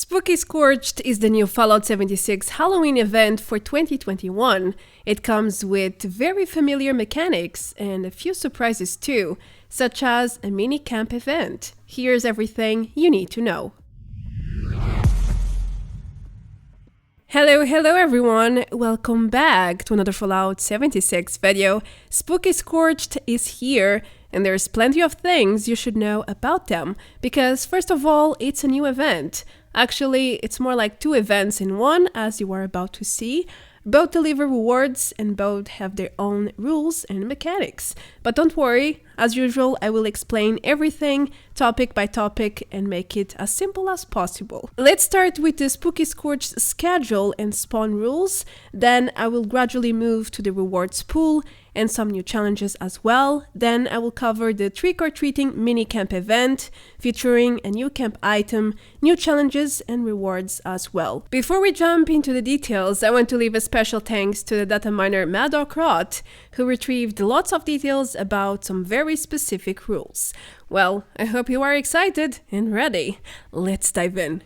Spooky Scorched is the new Fallout 76 Halloween event for 2021. It comes with very familiar mechanics and a few surprises too, such as a mini camp event. Here's everything you need to know. Hello everyone! Welcome back to another Fallout 76 video. Spooky Scorched is here, and there's plenty of things you should know about them, because first of all, it's a new event. Actually, it's more like two events in one, as you are about to see. Both deliver rewards and both have their own rules and mechanics. But don't worry, as usual, I will explain everything topic by topic and make it as simple as possible. Let's start with the Spooky Scorched schedule and spawn rules, then I will gradually move to the rewards pool and some new challenges as well. Then I will cover the trick-or-treating mini camp event, featuring a new camp item, new challenges and rewards as well. Before we jump into the details, I want to leave a special thanks to the data miner Madocrot, who retrieved lots of details about some very specific rules. Well, I hope you are excited and ready. Let's dive in.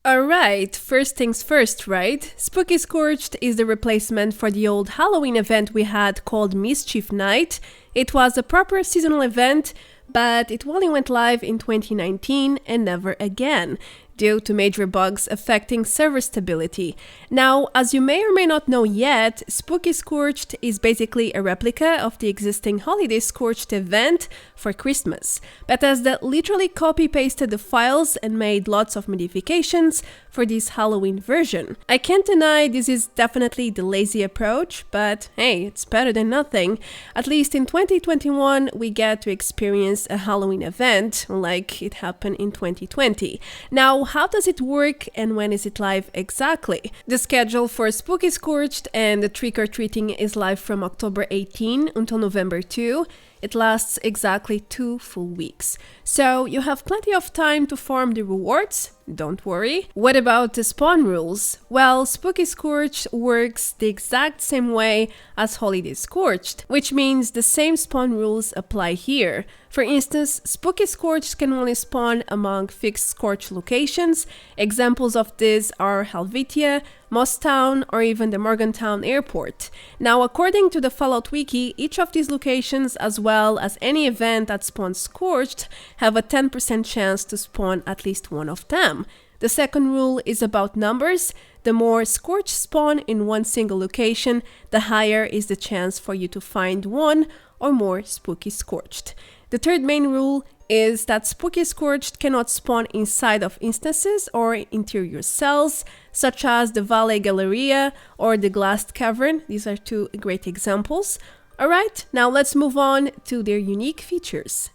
Alright, first things first, right? Spooky Scorched is the replacement for the old Halloween event we had called Mischief Night. It was a proper seasonal event, but it only went live in 2019 and never again, due to major bugs affecting server stability. Now, as you may or may not know yet, Spooky Scorched is basically a replica of the existing Holiday Scorched event for Christmas. Bethesda literally copy-pasted the files and made lots of modifications for this Halloween version. I can't deny this is definitely the lazy approach, but hey, it's better than nothing. At least in 2021, we get to experience a Halloween event like it happened in 2020. Now, how does it work and when is it live exactly? The schedule for Spooky Scorched and the trick-or-treating is live from October 18 until November 2. It lasts exactly 2 full weeks. So you have plenty of time to farm the rewards, don't worry. What about the spawn rules? Well, Spooky Scorched works the exact same way as Holiday Scorched, which means the same spawn rules apply here. For instance, Spooky Scorched can only spawn among fixed Scorch locations. Examples of this are Helvetia, Mosstown, or even the Morgantown Airport. Now, according to the Fallout Wiki, each of these locations, as well as any event that spawns Scorched, have a 10% chance to spawn at least one of them. The second rule is about numbers. The more Scorched spawn in one single location, the higher is the chance for you to find one or more Spooky Scorched. The third main rule is that Spooky Scorched cannot spawn inside of instances or interior cells, such as the Valle Galleria or the Glassed Cavern. These are two great examples. Alright, now let's move on to their unique features.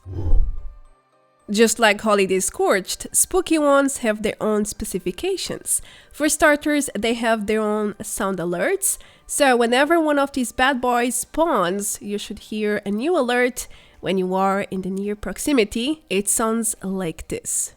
Just like Holiday Scorched, spooky ones have their own specifications. For starters, they have their own sound alerts, so whenever one of these bad boys spawns, you should hear a new alert. When you are in the near proximity, it sounds like this.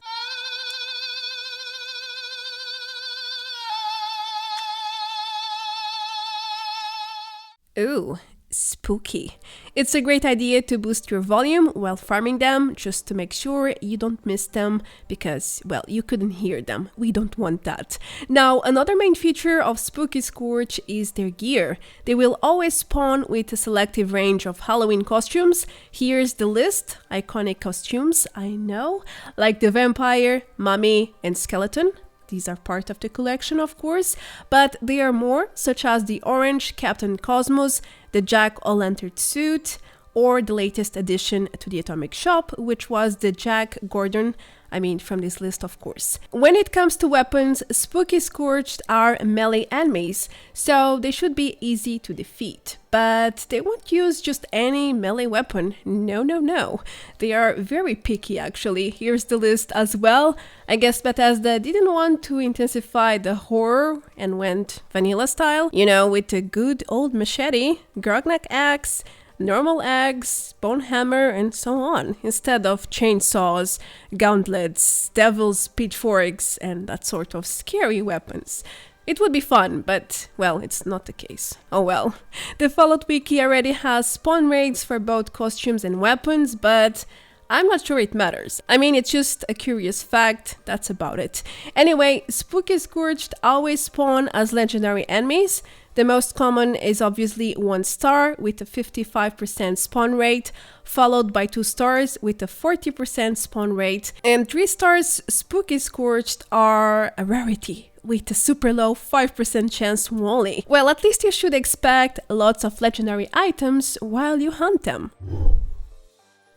Ooh, spooky. It's a great idea to boost your volume while farming them, just to make sure you don't miss them, because, well, you couldn't hear them. We don't want that. Now, another main feature of Spooky Scorch is their gear. They will always spawn with a selective range of Halloween costumes. Here's the list. Iconic costumes, I know, like the vampire, mummy, and skeleton. These are part of the collection, of course, but there are more, such as the orange Captain Cosmos, the Jack-o'-lantern suit, or the latest addition to the Atomic Shop, which was the Jack Gordon, from this list, of course. When it comes to weapons, Spooky Scorched are melee enemies, so they should be easy to defeat. But they won't use just any melee weapon. No. They are very picky, actually. Here's the list as well. I guess Bethesda didn't want to intensify the horror and went vanilla style, with a good old machete, Grognak axe, normal axe, bone hammer, and so on, instead of chainsaws, gauntlets, devil's pitchforks, and that sort of scary weapons. It would be fun, but, well, it's not the case. Oh well. The Fallout Wiki already has spawn rates for both costumes and weapons, but I'm not sure it matters. I mean, it's just a curious fact, that's about it. Anyway, Spooky Scorched always spawn as legendary enemies. The most common is obviously 1 star with a 55% spawn rate, followed by 2 stars with a 40% spawn rate, and 3 stars Spooky Scorched are a rarity with a super low 5% chance only. Well, at least you should expect lots of legendary items while you hunt them.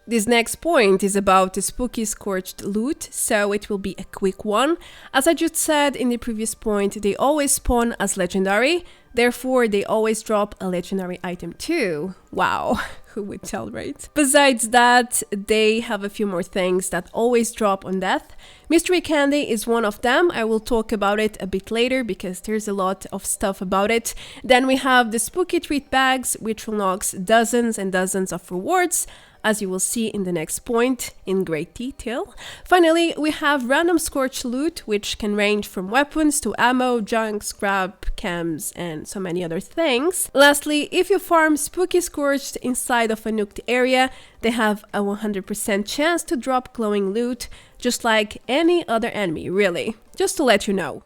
This next point is about the Spooky Scorched loot, so it will be a quick one. As I just said in the previous point, they always spawn as legendary, therefore they always drop a legendary item too. Wow, who would tell, right? Besides that, they have a few more things that always drop on death. Mystery candy is one of them. I will talk about it a bit later because there's a lot of stuff about it. Then we have the spooky treat bags, which unlocks dozens and dozens of rewards, as you will see in the next point in great detail. Finally, we have random scorch loot, which can range from weapons to ammo, junk, scrap, chems, and so many other things. Lastly, if you farm Spooky Scorched inside of a nuked area, they have a 100% chance to drop glowing loot, just like any other enemy, really. Just to let you know.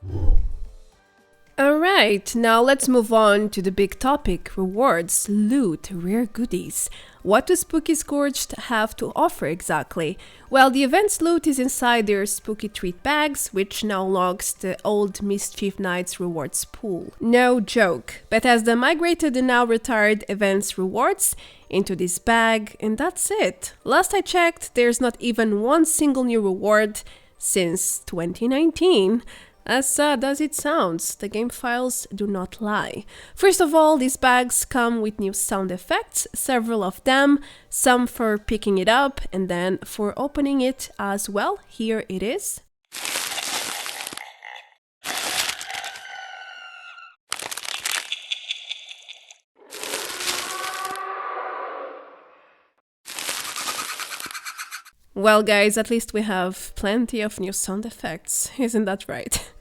Alright, now let's move on to the big topic: rewards, loot, rare goodies. What does Spooky Scorched have to offer exactly? Well, the event's loot is inside their spooky treat bags, which now logs the old Mischief Knight's rewards pool. No joke, Bethesda migrated the now retired event's rewards into this bag, and that's it. Last I checked, there's not even one single new reward since 2019. As sad as it sounds, the game files do not lie. First of all, these bags come with new sound effects, several of them, some for picking it up and then for opening it as well. Here it is. Well guys, at least we have plenty of new sound effects, isn't that right?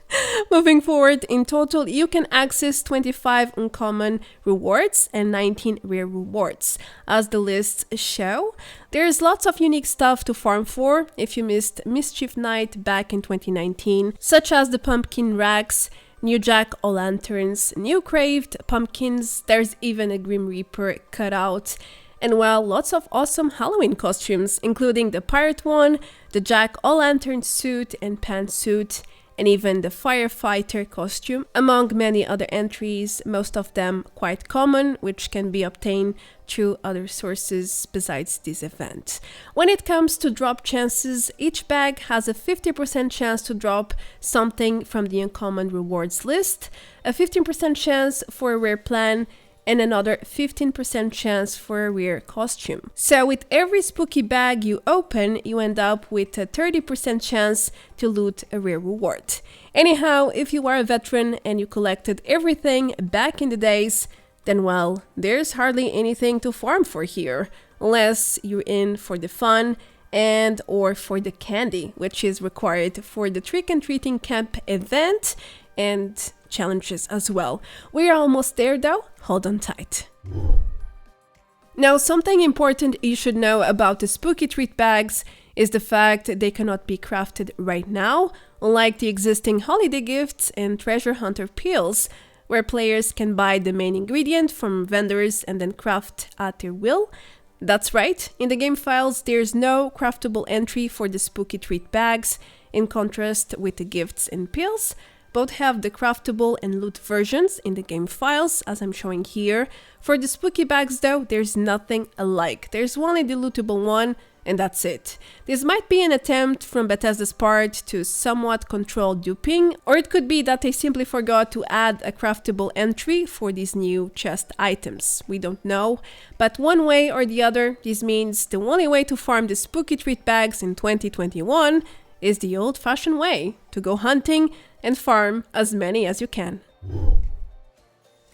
Moving forward, in total you can access 25 uncommon rewards and 19 rare rewards. As the lists show, there's lots of unique stuff to farm for if you missed Mischief Night back in 2019, such as the pumpkin racks, new jack-o'-lanterns, new craved pumpkins, there's even a Grim Reaper cutout, and well, lots of awesome Halloween costumes, including the pirate one, the jack-o'-lantern suit and pantsuit, and even the firefighter costume, among many other entries, most of them quite common, which can be obtained through other sources besides this event. When it comes to drop chances, each bag has a 50% chance to drop something from the uncommon rewards list, a 15% chance for a rare plan, and another 15% chance for a rare costume. So with every spooky bag you open, you end up with a 30% chance to loot a rare reward. Anyhow, if you are a veteran and you collected everything back in the days, then well, there's hardly anything to farm for here, unless you're in for the fun and or for the candy, which is required for the trick-and-treating camp event and challenges as well. We are almost there though, hold on tight. Now, something important you should know about the spooky treat bags is the fact they cannot be crafted right now, unlike the existing holiday gifts and treasure hunter pills, where players can buy the main ingredient from vendors and then craft at their will. That's right, in the game files there's no craftable entry for the spooky treat bags, in contrast with the gifts and pills. Both have the craftable and loot versions in the game files, as I'm showing here. For the spooky bags though, there's nothing alike. There's only the lootable one, and that's it. This might be an attempt from Bethesda's part to somewhat control duping, or it could be that they simply forgot to add a craftable entry for these new chest items. We don't know, but one way or the other, this means the only way to farm the spooky treat bags in 2021 is the old-fashioned way, to go hunting and farm as many as you can.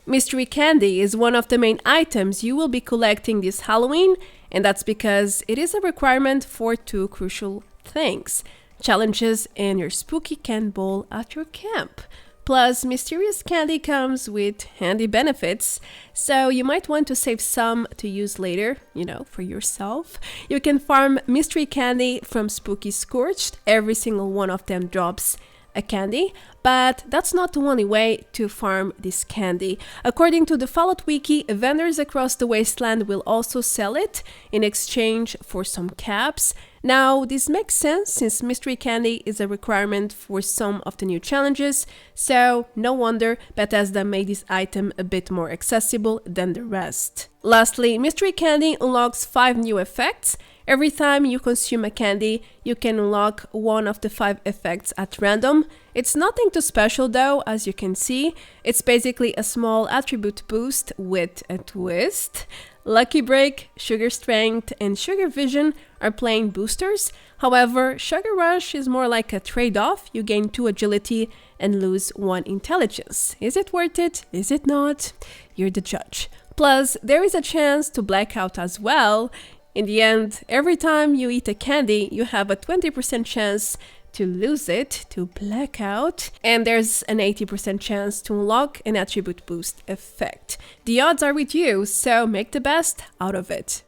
Mystery candy is one of the main items you will be collecting this Halloween, and that's because it is a requirement for two crucial things: challenges and your spooky can bowl at your camp. Plus, mysterious candy comes with handy benefits, so you might want to save some to use later, for yourself. You can farm mystery candy from Spooky Scorched. Every single one of them drops a candy, but that's not the only way to farm this candy. According to the Fallout Wiki, vendors across the wasteland will also sell it in exchange for some caps. Now, this makes sense since mystery candy is a requirement for some of the new challenges, so no wonder Bethesda made this item a bit more accessible than the rest. Lastly, mystery candy unlocks 5 new effects. Every time you consume a candy, you can unlock one of the 5 effects at random. It's nothing too special though, as you can see. It's basically a small attribute boost with a twist. Lucky Break, Sugar Strength, and Sugar Vision are plain boosters. However, Sugar Rush is more like a trade-off. You gain 2 agility and lose 1 intelligence. Is it worth it? Is it not? You're the judge. Plus, there is a chance to black out as well. In the end, every time you eat a candy, you have a 20% chance to lose it, to black out, and there's an 80% chance to unlock an attribute boost effect. The odds are with you, so make the best out of it.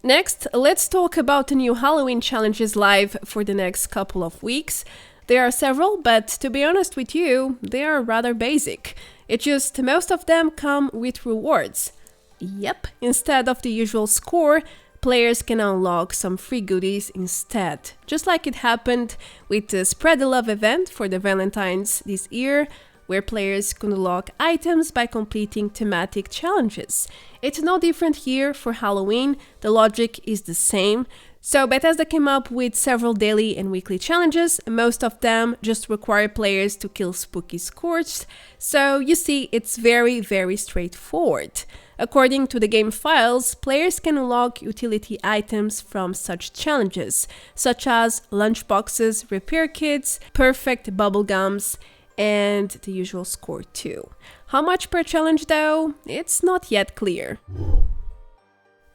Next, let's talk about the new Halloween challenges live for the next couple of weeks. There are several, but to be honest with you, they are rather basic. It's just most of them come with rewards. Yep, instead of the usual score, players can unlock some free goodies instead. Just like it happened with the Spread the Love event for the Valentines this year, where players could unlock items by completing thematic challenges. It's no different here for Halloween, the logic is the same. So Bethesda came up with several daily and weekly challenges. Most of them just require players to kill Spooky Scorched. So you see, it's very, very straightforward. According to the game files, players can unlock utility items from such challenges, such as lunchboxes, repair kits, perfect bubblegums, and the usual score too. How much per challenge though? It's not yet clear.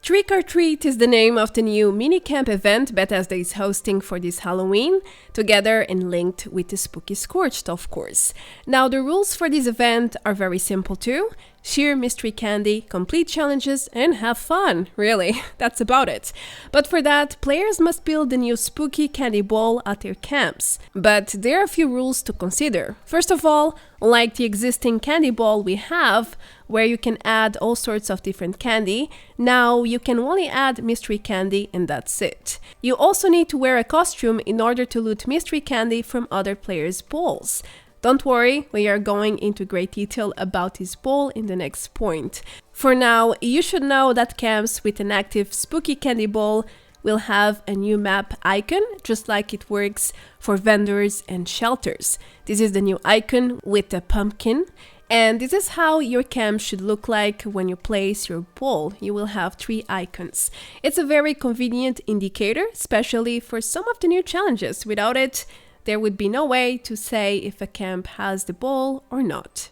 Trick or Treat is the name of the new mini-camp event Bethesda is hosting for this Halloween, together and linked with the Spooky Scorched, of course. Now, the rules for this event are very simple too. Sheer mystery candy, complete challenges, and have fun, really. That's about it. But for that, players must build the new spooky candy ball at their camps. But there are a few rules to consider. First of all, unlike the existing candy ball we have, where you can add all sorts of different candy, now you can only add mystery candy and that's it. You also need to wear a costume in order to loot mystery candy from other players' balls. Don't worry, we are going into great detail about this ball in the next point. For now, you should know that camps with an active spooky candy ball will have a new map icon, just like it works for vendors and shelters. This is the new icon with the pumpkin. And this is how your camp should look like when you place your ball. You will have 3 icons. It's a very convenient indicator, especially for some of the new challenges. Without it, there would be no way to say if a camp has the ball or not.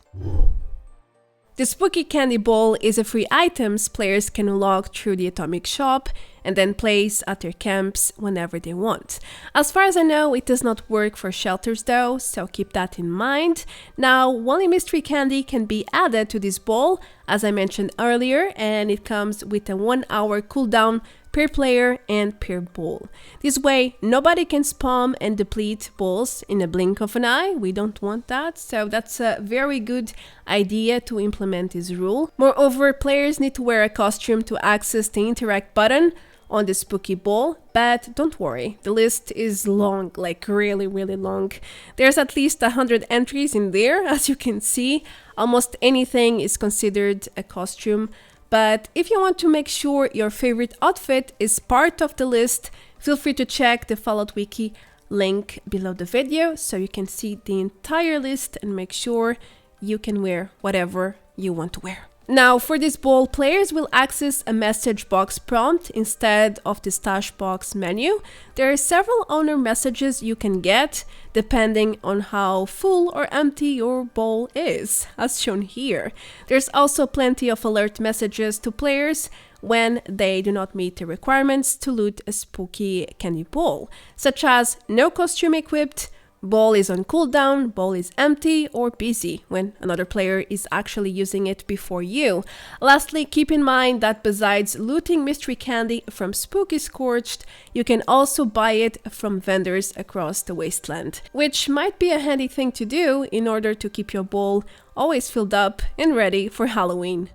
The Spooky Candy Ball is a free item players can unlock through the Atomic Shop and then place at their camps whenever they want. As far as I know, it does not work for shelters though, so keep that in mind. Now, only mystery candy can be added to this ball, as I mentioned earlier, and it comes with a 1-hour cooldown per player and per ball. This way, nobody can spam and deplete balls in a blink of an eye. We don't want that, so that's a very good idea to implement this rule. Moreover, players need to wear a costume to access the interact button on the spooky ball, but don't worry, the list is long, like really long. There's at least 100 entries in there, as you can see. Almost anything is considered a costume. But if you want to make sure your favorite outfit is part of the list, feel free to check the Fallout Wiki link below the video so you can see the entire list and make sure you can wear whatever you want to wear. Now, for this ball, players will access a message box prompt instead of the stash box menu. There are several owner messages you can get depending on how full or empty your bowl is, as shown here. There's also plenty of alert messages to players when they do not meet the requirements to loot a spooky candy bowl, such as no costume equipped, Ball is on cooldown, ball is empty or busy when another player is actually using it before you. Lastly, keep in mind that besides looting mystery candy from Spooky Scorched, you can also buy it from vendors across the wasteland, which might be a handy thing to do in order to keep your bowl always filled up and ready for Halloween.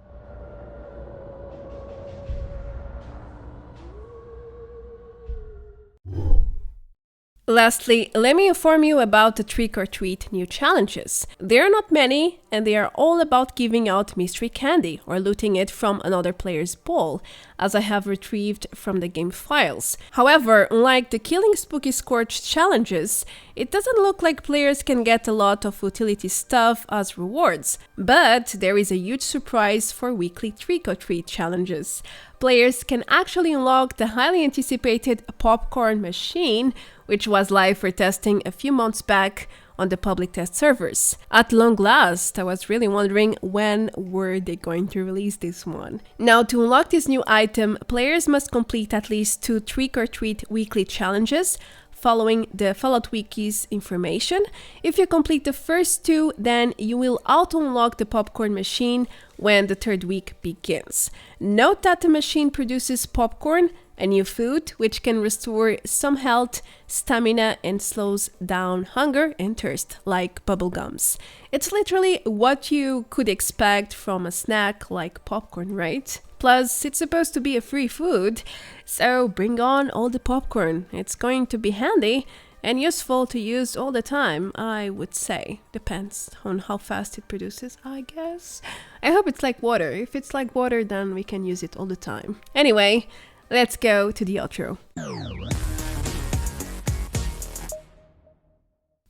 Lastly, let me inform you about the Trick or Treat new challenges. There are not many, and they are all about giving out mystery candy or looting it from another player's bowl, as I have retrieved from the game files. However, unlike the Killing Spooky Scorched challenges, it doesn't look like players can get a lot of utility stuff as rewards, but there is a huge surprise for weekly Trick or Treat challenges. Players can actually unlock the highly anticipated popcorn machine, which was live for testing a few months back on the public test servers. At long last, I was really wondering when were they going to release this one. Now, to unlock this new item, players must complete at least 2 Trick or Treat weekly challenges, following the Fallout Wiki's information. If you complete the first 2, then you will auto-unlock the popcorn machine when the 3rd week begins. Note that the machine produces popcorn, a new food which can restore some health, stamina, and slows down hunger and thirst, like bubblegums. It's literally what you could expect from a snack like popcorn, right? Plus, it's supposed to be a free food, so bring on all the popcorn. It's going to be handy and useful to use all the time, I would say. Depends on how fast it produces, I guess. I hope it's like water. If it's like water, then we can use it all the time. Anyway, let's go to the outro.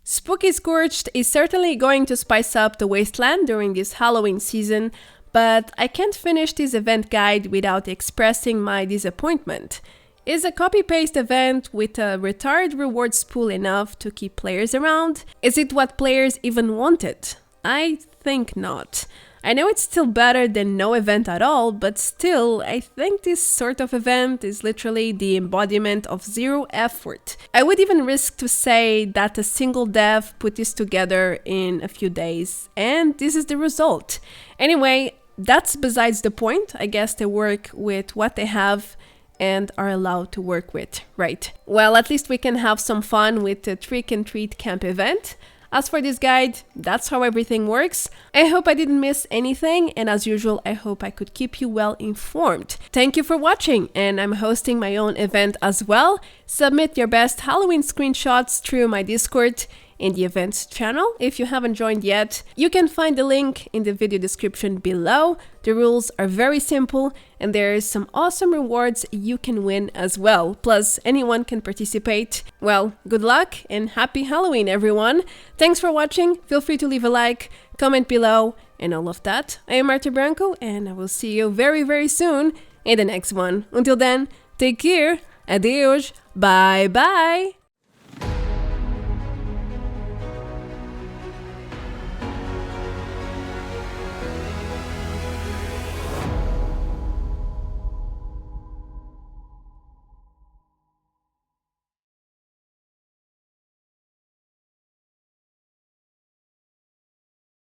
Spooky Scorched is certainly going to spice up the wasteland during this Halloween season, but I can't finish this event guide without expressing my disappointment. Is a copy-paste event with a retired rewards pool enough to keep players around? Is it what players even wanted? I think not. I know it's still better than no event at all, but still, I think this sort of event is literally the embodiment of zero effort. I would even risk to say that a single dev put this together in a few days, and this is the result. Anyway, that's besides the point. I guess they work with what they have and are allowed to work with, right? Well, at least we can have some fun with the Trick and Treat camp event. As for this guide, that's how everything works. I hope I didn't miss anything, and as usual, I hope I could keep you well informed. Thank you for watching, and I'm hosting my own event as well. Submit your best Halloween screenshots through my Discord in the events channel. If you haven't joined yet, you can find the link in the video description below. The rules are very simple, and there's some awesome rewards you can win as well. Plus, anyone can participate. Well, good luck and happy Halloween, everyone. Thanks for watching. Feel free to leave a like, comment below, and all of that. I am Marta Branco, and I will see you very, very soon in the next one. Until then, take care. Adeus. Bye bye.